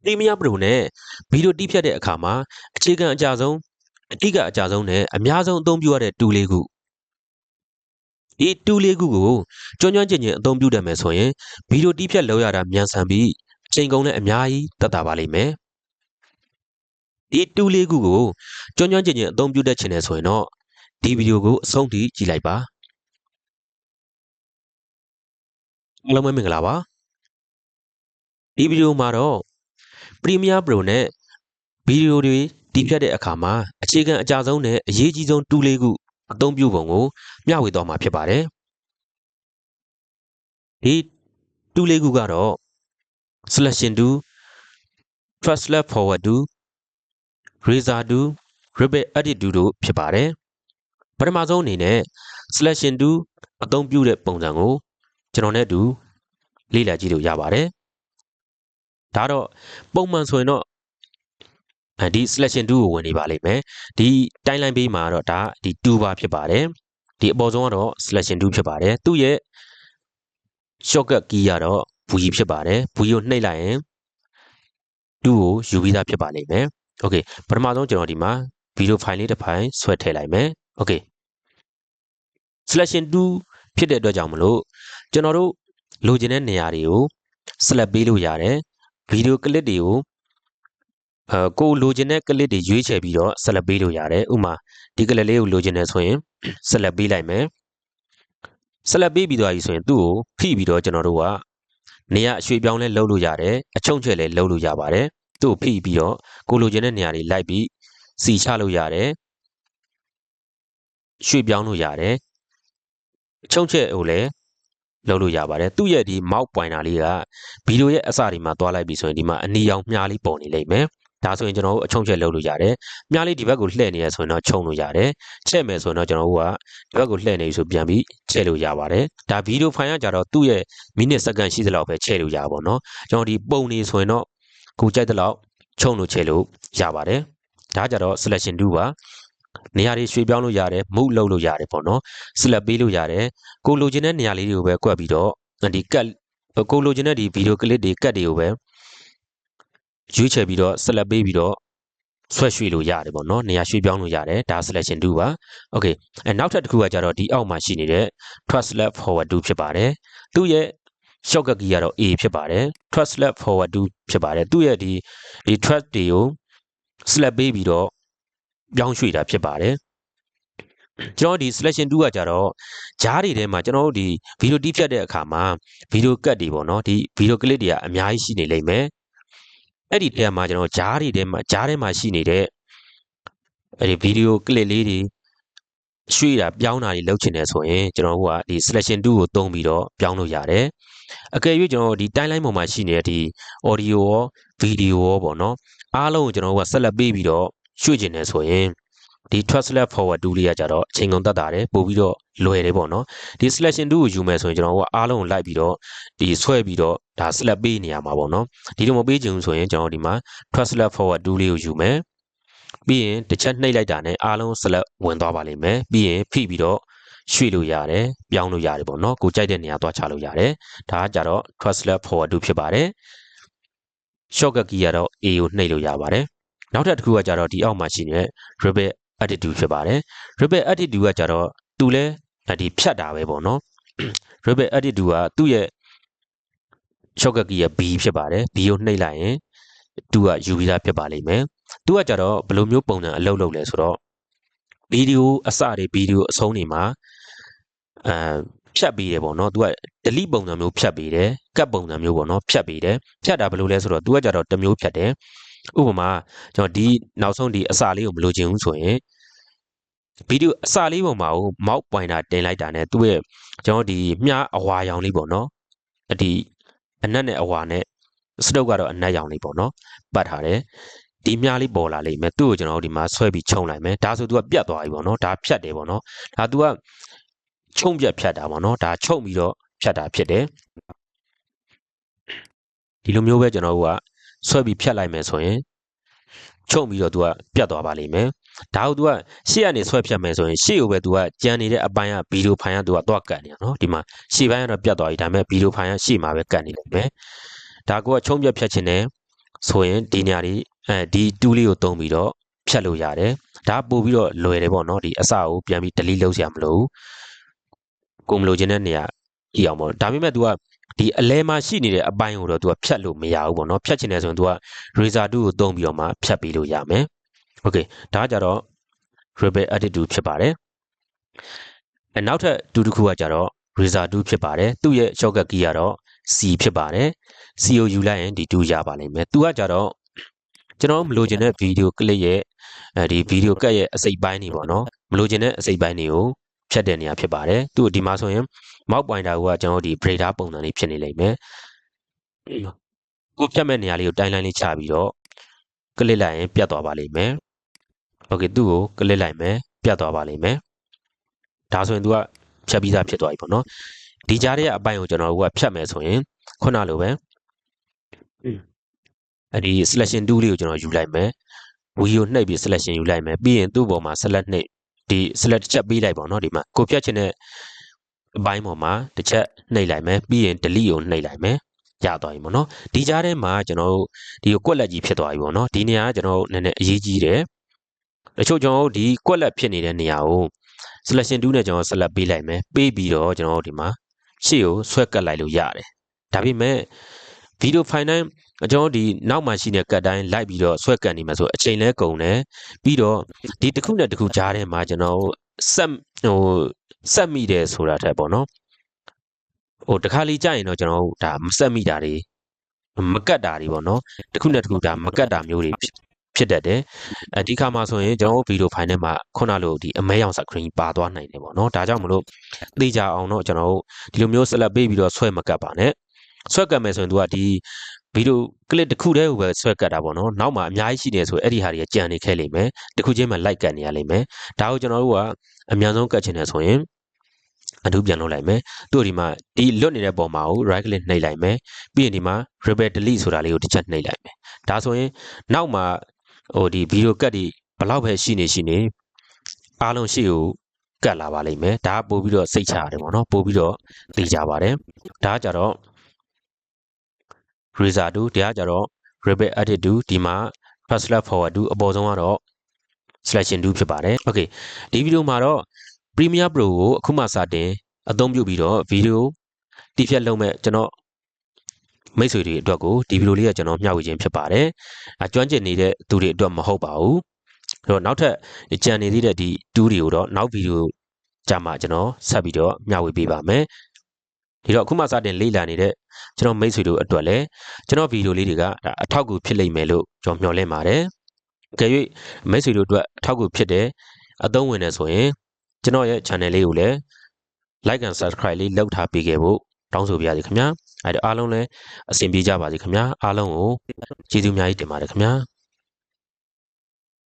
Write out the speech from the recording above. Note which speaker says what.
Speaker 1: Premiere Pro နဲ့ဗီဒီယိုတီးဖြတ်တဲ့အခါမှာအခြေခံအကြဆုံးအဓိကအကြဆုံးနဲ့အများဆုံးအသုံးပြုရတဲ့ tool လေးခုဒီ tool လေးခုကိုကျွမ်းကျွမ်းကျင်ကျင်အသုံးပြုတတ်မယ်ဆိုရင်ဗီဒီယိုတီးဖြတ်လောက်ရတာမြန်ဆန်ပြီးအချိန်ကုန်လည်းအများကြီးသက်သာပါလိမ့်မယ်ဒီ tool လေးခုကိုကျွမ်းကျွမ်းကျင်ကျင်အသုံးပြုတတ်ချင်တယ်ဆိုရင်တော့ဒီဗီဒီယိုကိုအဆုံးထိကြည့်လိုက်ပါအားလုံးပဲမင်္ဂလာပါဒီဗီဒီယိုမှာတော့ Premiere Pro နဲ့ဗီဒီယိုတွေတီးဖြတ်တဲ့အခါမှာအခြေခံအကြဆုံးနဲ့အရေးကြီးဆုံး tool လေးခုအသုံးပြုပုံကိုမျှဝေသွားမှာဖြစ်ပါတယ်ဒီ tool လေးခုကတော့ Selection Tool, Translate Forward Tool, Razor Tool, Rapid Edit Tool တို့ဖြစ်ပါတယ်ပထမဆုံးအနေနဲ့ Selection Tool အသုံးပြုတဲ့ပုံစံကိုကျွန်တော်နဲ့အတူလေ့လာကြည့်လို့ရပါတယ်ဒါတော့ပုံမှန်ဆိုရင်တော့ဒီ selection tool ကိုဝင်နေပါလိမ့်မယ်ဒီ timeline ဘေးမှာတော့ဒါဒီ tool bar ဖြစ်ပါတယ်ဒီအပေါ်ဆုံးကတော့ selection tool ဖြစ်ပါတယ်သူ့ရဲ့ shortcut key ကတော့ V ဖြစ်ပါတယ် V ကိုနှိပ်လိုက်ရင် tool ကိုယူပြီးသားဖြစ်ပါလိမ့်မယ် okay ပထမဆုံးကျွန်တော်ဒီမှာ video file လေးတစ်ဖိုင်ဆွဲထည့်လိုက်မယ် okay selection tool ဖြစ်တဲ့အတွက်ကြောင့်မလို့ကျွန်တော်တို့လိုချင်တဲ့နေရာတွေကို select ပေးလို့ရတယ်ဗီဒီယို clip တွေကိုကိုလိုချင်တဲ့ clip တွေရွေးချယ်ပြီးတော့ select ပေးလို့ရတယ်ဥပမာဒီ clip လေးကိုလိုချင်တယ်ဆိုရင် select ပေးလိုက်မယ် select ပေးပြီးသွားပြီဆိုရင်သူ့ကိုဖိပြီးတော့ကျွန်တော်တို့ကနေရာအရွှေ့ပြောင်းလဲလုပ်လို့ရတယ်အချုံချဲ့လဲလုပ်လို့ရပါတယ်သူ့ကိုဖိပြီးတော့ကိုလိုချင်တဲ့နေရာတွေလိုက်ပြီးစီချလို့ရတယ်ရွှေ့ပြောင်းလို့ရတယ်အချုံချဲ့ကိုလည်းလုပ်လို့ရပါတယ်သူ့ရဲ့ဒီ mouse pointer လေးကဗီဒီယိုရဲ့အစဒီမှာတွားလိုက်ပြီဆိုရင်ဒီမှာအနီရောင်မြားလေးပေါ်နေလိမ့်မယ်ဒါဆိုရင်ကျွန်တော်တို့အချုံချက်လုပ်လို့ရတယ်မြားလေးဒီဘက်ကိုလှည့်နေရဆိုရင်တော့ခြုံလို့ရတယ်ချဲ့မယ်ဆိုရင်တော့ကျွန်တော်တို့ကဒီဘက်ကိုလှည့်နေပြီဆိုပြန်ပြီးချဲ့လို့ရပါတယ်ဒါဗီဒီယိုဖိုင်ကကြတော့သူ့ရဲ့မိနစ်စက္ကန့်ရှိသလောက်ပဲချဲ့လို့ရပါတော့ကျွန်တော်ဒီပုံနေဆိုရင်တော့ကိုကြိုက်တဲ့လောက်ခြုံလို့ချဲ့လို့ရပါတယ်ဒါကြတော့ selection tool ပါနေရာတွေရွှေ့ပြောင်းလို့ရတယ် move လုပ်လို့ရတယ်ပေါ့နော် select ပေးလို့ရတယ်ကိုလိုချင်တဲ့နေရာလေးတွေကိုပဲကွက်ပြီးတော့ဒီ cut ကိုလိုချင်တဲ့ဒီဗီဒီယို clip တွေ cut တွေကိုပဲရွေးချယ်ပြီးတော့ select ပေးပြီးတော့ဆွဲရွှေ့လို့ရတယ်ပေါ့နော်နေရာရွှေ့ပြောင်းလို့ရတယ်ဒါ selection tool ပါ okay နောက်ထပ်တစ်ခုကကြတော့ဒီအောက်မှာရှိနေတဲ့ translate forward tool ဖြစ်ပါတယ်သူ့ရဲ့ shortcut key ကတော့ A ဖြစ်ပါတယ် translate forward tool ဖြစ်ပါတယ်သူ့ရဲ့ဒီ track တွေကို select ပေးပြီးတော့ပြောင်းရွှေ့တာဖြစ်ပါတယ်ကျွန်တော်ဒီ selection tool ကကြတော့ဂျားတွေထဲမှာကျွန်တော်တို့ဒီဗီဒီယိုတီးဖြတ်တဲ့အခါမှာဗီဒီယိုကတ်တွေပေါ့နော်ဒီဗီဒီယို clip တွေကအများကြီးရှိနေလိမ့်မယ်အဲ့ဒီထဲမှာကျွန်တော်ဂျားတွေထဲမှာရှိနေတဲ့အဲ့ဒီဗီဒီယို clip လေးတွေရွှေ့တာပြောင်းတာတွေလုပ်ချင်တယ်ဆိုရင်ကျွန်တော်တို့ကဒီ selection tool ကိုသုံးပြီးတော့ပြောင်းလို့ရတယ်အကယ်၍ကျွန်တော်ဒီ timeline ပေါ်မှာရှိနေတဲ့ဒီ audio ရော video ရောပေါ့နော်အားလုံးကိုကျွန်တော်တို့က select ပေးပြီးတော့ရွှေ့ချင်တယ်ဆိုရင်ဒီ translate forward tool လေးကကြတော့အချိန်ကုန်တတ်တာတယ်ပို့ပြီးတော့လွယ်တယ်ပေါ့နော်ဒီ selection tool ကိုယူမယ်ဆိုရင်ကျွန်တော်တို့ကအားလုံးကိုလိုက်ပြီးတော့ဒီဆွဲပြီးတော့ဒါ select ပေးနေရမှာပေါ့နော်ဒီလိုမပေးချင်ဘူးဆိုရင်ကျွန်တော်ဒီမှာ translate forward tool လေးကိုယူမယ်ပြီးရင်တစ်ချက်နှိပ်လိုက်တာနဲ့အားလုံး select ဝင်သွားပါလိမ့်မယ်ပြီးရင်ဖိပြီးတော့ရွှေ့လို့ရတယ်ပြောင်းလို့ရတယ်ပေါ့နော်ကိုကြိုက်တဲ့နေရာသွားချလို့ရတယ်ဒါကကြတော့ translate forward tool ဖြစ်ပါတယ် shortcut key ကတော့ A ကိုနှိပ်လို့ရပါတယ်နောက်ထပ်တစ်ခုကကြတော့ဒီအောက်မှာရှိနေတဲ့ rapid edit tool ဖြစ်ပါတယ် rapid edit tool ကကြတော့သူလဲဒီဖြတ်တာပဲပေါ့နော် rapid edit tool ကသူ့ရဲ့ shortcut key က B ဖြစ်ပါတယ် B ကိုနှိပ်လိုက်ရင်သူကယူပြီးသားဖြစ်ပါလိမ့်မယ်သူကကြတော့ဘယ်လိုမျိုးပုံစံအလုပ်လုပ်လဲဆိုတော့ဗီဒီယိုအစတွေဗီဒီယိုအဆုံးတွေမှာဖြတ်ပေးတယ်ပေါ့နော်သူက delete ပုံစံမျိုးဖြတ်ပေးတယ် cut ပုံစံမျိုးပေါ့နော်ဖြတ်ပေးတယ်ဖြတ်တာဘယ်လိုလဲဆိုတော့သူကကြတော့တစ်မျိုးဖြတ်တယ်ဥပမာကျွန်တော်ဒီနောက်ဆုံးဒီအစာလေးကိုမလိုချင်ဘူးဆိုရင်ဗီဒီယိုအစာလေးပေါ်မှာကို mouse pointer တင်လိုက်တာနဲ့သူ့ရဲ့ကျွန်တော်ဒီမြားအဝါရောင်လေးပေါ့နော်ဒီအနက်နဲ့အဝါနဲ့စတုပ်ကတော့အနက်ရောင်လေးပေါ့နော်ပတ်ထားတယ်ဒီမြားလေးပေါ်လာလိမ့်မယ်သူ့ကိုကျွန်တော်ဒီမှာဆွဲပြီးခြုံလိုက်မယ်ဒါဆိုသူကပြတ်သွားပြီပေါ့နော်ဒါဖြတ်တယ်ပေါ့နော်ဒါသူကခြုံပြတ်ဖြတ်တာပေါ့နော်ဒါခြုံပြီးတော့ဖြတ်တာဖြစ်တယ်ဒီလိုမျိုးပဲကျွန်တော်တို့ကဆွဲပြီးဖြတ်လိုက်မယ်ဆိုရင်ခြုံပြီးတော့သူကပြတ်သွားပါလိမ့်မယ်ဒါကိုသူကရှေ့ကနေဆွဲဖြတ်မယ်ဆိုရင်ရှေ့ကိုပဲသူကကြံနေတဲ့အပိုင်းကဗီဒီယိုဖိုင်ကသူကသွားကတ်နေတာနော်ဒီမှာရှေ့ပိုင်းကတော့ပြတ်သွားပြီဒါပေမဲ့ဗီဒီယိုဖိုင်ကရှေ့မှာပဲကတ်နေလိမ့်မယ်ဒါကိုကခြုံပြတ်ဖြတ်ခြင်းနဲ့ ဆိုရင်ဒီနေရာဒီတူးလေးကိုသုံးပြီးတော့ဖြတ်လို့ရတယ်ဒါပို့ပြီးတော့လွယ်တယ်ပေါ့နော်ဒီအစကိုပြန်ပြီး delete လုပ်စရာမလိုကိုမလိုချင်တဲ့နေရာကြည့်အောင်ပေါ့ဒါပေမဲ့ तू ကဒီအလဲမှာရှိနေတဲ့အပိုင်းကိုတော့ तू ကဖြတ်လို့မရဘူးပေါ့နော်ဖြတ်ချင်တယ်ဆိုရင် तू က razor 2ကိုသုံးပြီးတော့မှဖြတ်ပေးလို့ရမယ် okay ဒါကကြတော့ rebel edit 2ဖြစ်ပါတယ်နောက်ထပ်2တစ်ခုကကြတော့ razor 2ဖြစ်ပါတယ်သူ့ရဲ့ shortcut key ကတော့ C ဖြစ်ပါတယ် C ကိုယူလိုက်ရင်ဒီ2ရပါလိမ့်မယ်သူကကြတော့ကျွန်တော်မလိုချင်တဲ့ video clip ရဲ့ဒီ video cut ရဲ့အစိပ်ပိုင်းတွေပေါ့နော်မလိုချင်တဲ့အစိပ်ပိုင်းတွေကိုဖြတ်တဲ့နေရာဖြစ်ပါတယ်သူ့ဒီမှာဆိုရင် mouse pointer ကကျွန်တော်ဒီ brader ပုံစံလေးဖြစ်နေလိမ့်မယ်ကိုဖြတ်မဲ့နေရာလေးကိုတိုင်းလိုင်းလေးချပြီးတော့ click လိုက်ရင်ပြတ်သွားပါလိမ့်မယ် okay သူ့ကို click လိုက်မယ်ပြတ်သွားပါလိမ့်မယ်ဒါဆိုရင် तू ကဖြတ်ပြီးသားဖြစ်သွားပြီပေါ့နော်ဒီကြားရဲ့အပိုင်းကိုကျွန်တော်တို့ကဖြတ်မယ်ဆိုရင်ခုနလိုပဲဒီ selection tool လေးကိုကျွန်တော်ယူလိုက်မယ် wheel ကိုနှိပ်ပြီး selection ယူလိုက်မယ်ပြီးရင်သူ့ပေါ်မှာ select နှိပ်ဒီ select တစ်ချက်ပေးလိုက်ပေါ့နော်ဒီမှာကိုဖြတ်ချင်တဲ့အပိုင်းပေါ်မှာတစ်ချက်နှိပ်လိုက်မယ်ပြီးရင် delete ကိုနှိပ်လိုက်မယ်ရသွားပြီပေါ့နော်ဒီကြားထဲမှာကျွန်တော်တို့ဒီကိုကွက်လက်ကြီးဖြစ်သွားပြီပေါ့နော်ဒီနေရာကကျွန်တော်တို့နည်းနည်းအရေးကြီးတယ်တချို့ကျွန်တော်တို့ဒီကွက်လက်ဖြစ်နေတဲ့နေရာကို selection 2နဲ့ကျွန်တော် select ပေးလိုက်မယ်ပေးပြီးတော့ကျွန်တော်တို့ဒီမှာရှေ့ကိုဆွဲကတ်လိုက်လို့ရတယ်ဒါပေမဲ့ video file တိုင်းကျွန်တော်ဒီနောက်မှာရှိတဲ့ကတ်တိုင်းလိုက်ပြီးတော့ဆွဲကတ်နေမှာဆိုအချိန်လဲကုန်တယ်ပြီးတော့ဒီတစ်ခုနဲ့တစ်ခုကြားထဲမှာကျွန်တော်ဆက်မိတယ်ဆိုတာထက်ပေါ့နော်တခါလေးကြာရင်တော့ကျွန်တော်ဒါမဆက်မိတာတွေမကတ်တာတွေပေါ့နော်တစ်ခုနဲ့တစ်ခုဒါမကတ်တာမျိုးတွေဖြစ်တတ်တယ်ဒီခါမှာဆိုရင်ကျွန်တော်ဗီဒီယိုဖိုင်ထဲမှာခုနလိုဒီအမဲရောင် screen ပါသွားနိုင်တယ်ပေါ့နော်ဒါကြောင့်မလို့သိကြအောင်တော့ကျွန်တော်ဒီလိုမျိုး select ပေးပြီးတော့ဆွဲမကတ်ပါနဲ့ဆွဲကတ်မယ်ဆိုရင် तू ကဒီဗီဒီယို clip တစ်ခုတည်းကိုပဲဆွဲကတ်တာပေါ့နော်နောက်မှာအများကြီးရှိနေဆိုအဲ့ဒီဟာတွေကကြံနေခဲ့လိမ့်မယ်တစ်ခုချင်းမှ like ကတ်နေရလိမ့်မယ်ဒါကိုကျွန်တော်တို့ကအများဆုံးကတ်ချင်တယ်ဆိုရင်အထူးပြန်လုပ်လိုက်မယ်သူ့ဒီမှာဒီလွတ်နေတဲ့ပုံမှာကို right click နှိပ်လိုက်မယ်ပြီးရင်ဒီမှာ rebel delete ဆိုတာလေးကိုတစ်ချက်နှိပ်လိုက်မယ်ဒါဆိုရင်နောက်မှာဒီဗီဒီယိုကတ်တွေဘလောက်ပဲရှိနေအားလုံးရှေ့ကိုကတ်လာပါလိမ့်မယ်ဒါကပို့ပြီးတော့စိတ်ချရတယ်ပေါ့နော်ပို့ပြီးတော့သိကြပါတယ်ဒါကကြတော့ razor 2ဒါကကြတော့ rebel edit 2ဒီမှာ fast slash forward 2အပေါ်ဆုံးကတော့ selection 2ဖြစ်ပါတယ် okay ဒီဗီဒီယိုမှာတော့ Premiere Pro ကိုအခုမှစတင်အသုံးပြုပြီးတော့ဗီဒီယိုတည်ဖြတ်လုပ်မဲ့ကျွန်တော်မိတ်ဆွေတွေအတွက်ကိုဒီဗီဒီယိုလေးကကျွန်တော်မျှဝေခြင်းဖြစ်ပါတယ်ကျွမ်းကျင်နေတဲ့သူတွေအတွက်မဟုတ်ပါဘူးအဲ့တော့နောက်ထပ်ကြံနေသေးတဲ့ဒီ2တွေကိုတော့နောက်ဗီဒီယိုကြာမှကျွန်တော်ဆက်ပြီးတော့မျှဝေပေးပါမယ်ဒီတော့အခုမှစတင်လေ့လာနေတဲ့ကျွန်တော်မိတ်ဆွေတို့အတွက်လည်းကျွန်တော်ဗီဒီယိုလေးတွေကအထောက်အကူဖြစ်လိမ့်မယ်လို့ကျွန်တော်မျှော်လင့်ပါတယ်ကြည့်၍မိတ်ဆွေတို့အတွက်အထောက်အကူဖြစ်တဲ့အသုံးဝင်နေဆိုရင်ကျွန်တော်ရဲ့ channel လေးကိုလည်း like and subscribe လေးလုပ်ထားပေးခဲ့ဖို့တောင်းဆိုပါရစေခင်ဗျာအဲ့တော့အားလုံးလည်းအဆင်ပြေကြပါစေခင်ဗျာအားလုံးကိုကျေးဇူးအများကြီးတင်ပါတယ်ခင်ဗျာ